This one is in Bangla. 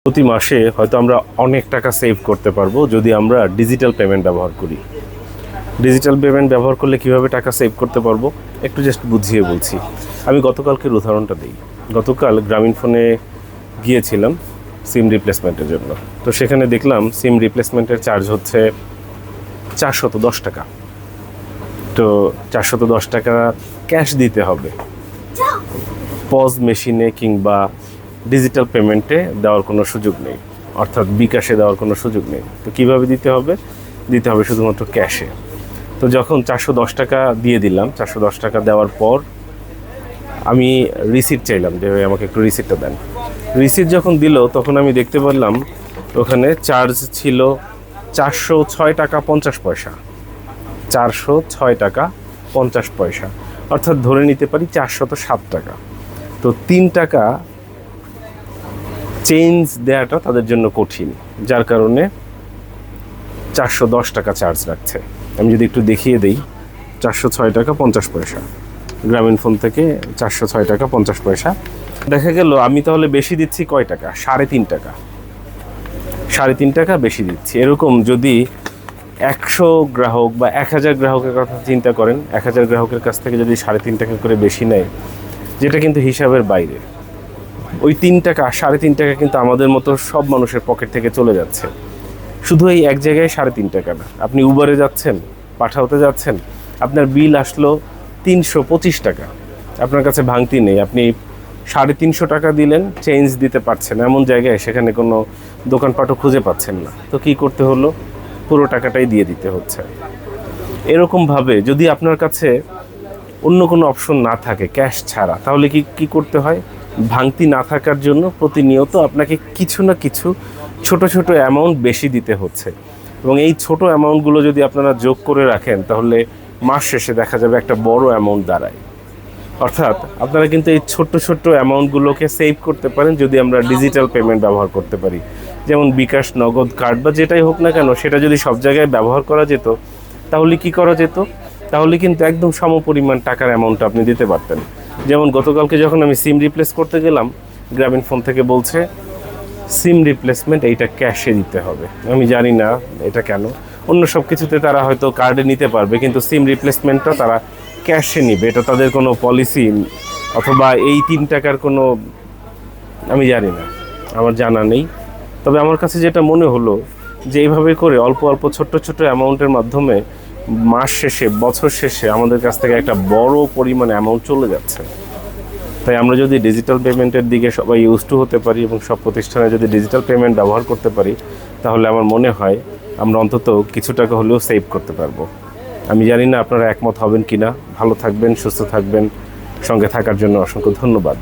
প্রতি মাসে হয়তো আমরা অনেক টাকা সেভ করতে পারবো যদি আমরা ডিজিটাল পেমেন্ট ব্যবহার করি। ডিজিটাল পেমেন্ট ব্যবহার করলে কিভাবে টাকা সেভ করতে পারবো একটু জাস্ট বুঝিয়ে বলছি। আমি গতকালকের উদাহরণটা দিই। গতকাল গ্রামীণ ফোনে গিয়েছিলাম সিম রিপ্লেসমেন্টের জন্য। তো সেখানে দেখলাম সিম রিপ্লেসমেন্টের চার্জ হচ্ছে 410 টাকা। তো 410 টাকা ক্যাশ দিতে হবে, পজ মেশিনে কিংবা ডিজিটাল পেমেন্টে দেওয়ার কোনো সুযোগ নেই, অর্থাৎ বিকাশে দেওয়ার কোনো সুযোগ নেই। তো কীভাবে দিতে হবে? দিতে হবে শুধুমাত্র ক্যাশে। তো যখন 410 টাকা দিয়ে দিলাম, 410 টাকা দেওয়ার পর আমি রিসিট চাইলাম যে আমাকে একটু রিসিটটা দেন। রিসিট যখন দিল তখন আমি দেখতে পারলাম ওখানে চার্জ ছিল 406 টাকা 50 পয়সা। 406 টাকা 50 পয়সা, অর্থাৎ ধরে নিতে পারি 407 টাকা। তো 3 টাকা চেঞ্জ দেওয়াটা তাদের জন্য কঠিন, যার কারণে 410 টাকা চার্জ রাখছে। আমি যদি একটু দেখিয়ে দিই, 406 টাকা 50 পয়সা গ্রামীণ ফোন থেকে 406 টাকা 50 পয়সা। দেখা গেল আমি তাহলে বেশি দিচ্ছি কয় টাকা? 3.5 টাকা। 3.5 টাকা বেশি দিচ্ছি। এরকম যদি 100 গ্রাহক বা 1000 গ্রাহকের কথা চিন্তা করেন, 1000 গ্রাহকের কাছ থেকে যদি 3.5 টাকা করে বেশি নেয়, যেটা কিন্তু হিসাবের বাইরে, ওই 3 টাকা 3.5 টাকা কিন্তু আমাদের মতো সব মানুষের পকেট থেকে চলে যাচ্ছে। শুধু এই এক জায়গায় 3.5 টাকা না, আপনি উবারে যাচ্ছেন, পাঠাওতে যাচ্ছেন, আপনার বিল আসলো 325 টাকা, আপনার কাছে ভাঙতি নেই, আপনি 350 টাকা দিলেন, চেঞ্জ দিতে পারছেন এমন জায়গায়, সেখানে কোনো দোকানপাটও খুঁজে পাচ্ছেন না। তো কী করতে হলো? পুরো টাকাটাই দিয়ে দিতে হচ্ছে। এরকমভাবে যদি আপনার কাছে অন্য কোনো অপশন না থাকে ক্যাশ ছাড়া, তাহলে কি করতে হয়? ভাঙতি না থাকার জন্য প্রতিনিয়ত আপনাকে কিছু না কিছু ছোট ছোট অ্যামাউন্ট বেশি দিতে হচ্ছে। এবং এই ছোট অ্যামাউন্টগুলো যদি আপনারা যোগ করে রাখেন, তাহলে মাস শেষে দেখা যাবে একটা বড় অ্যামাউন্ট দাঁড়ায়। অর্থাৎ আপনারা কিন্তু এই ছোট্ট ছোট্ট অ্যামাউন্টগুলোকে সেভ করতে পারেন যদি আমরা ডিজিটাল পেমেন্ট ব্যবহার করতে পারি। যেমন বিকাশ, নগদ, কার্ড বা যেটাই হোক না কেন, সেটা যদি সব জায়গায় ব্যবহার করা যেত, তাহলে কি করা যেত? তাহলে কিন্তু একদম সমপরিমাণ টাকার অ্যামাউন্ট আপনি দিতে পারতেন। যেমন গতকালকে যখন আমি সিম রিপ্লেস করতে গেলাম, গ্রামীণ ফোন থেকে বলছে সিম রিপ্লেসমেন্ট এইটা ক্যাশে দিতে হবে। আমি জানি না এটা কেন। অন্য সব কিছুতে তারা হয়তো কার্ডে নিতে পারবে, কিন্তু সিম রিপ্লেসমেন্টটা তারা ক্যাশে নিবে। এটা তাদের কোনো পলিসি অথবা এই 3 টাকার কোনো, আমি জানি না, আমার জানা নেই। তবে আমার কাছে যেটা মনে হলো যে এইভাবে করে অল্প অল্প ছোট্ট ছোট্ট অ্যামাউন্টের মাধ্যমে মাস শেষে, বছর শেষে আমাদের কাছ থেকে একটা বড় পরিমাণ অ্যামাউন্ট চলে যাচ্ছে। তাই আমরা যদি ডিজিটাল পেমেন্টের দিকে সবাই ইউজ টু হতে পারি এবং সব প্রতিষ্ঠানে যদি ডিজিটাল পেমেন্ট ব্যবহার করতে পারি, তাহলে আমার মনে হয় আমরা অন্তত কিছু টাকা হলেও সেভ করতে পারবো। আমি জানি না আপনারা একমত হবেন কি না। ভালো থাকবেন, সুস্থ থাকবেন, সঙ্গে থাকার জন্য অসংখ্য ধন্যবাদ।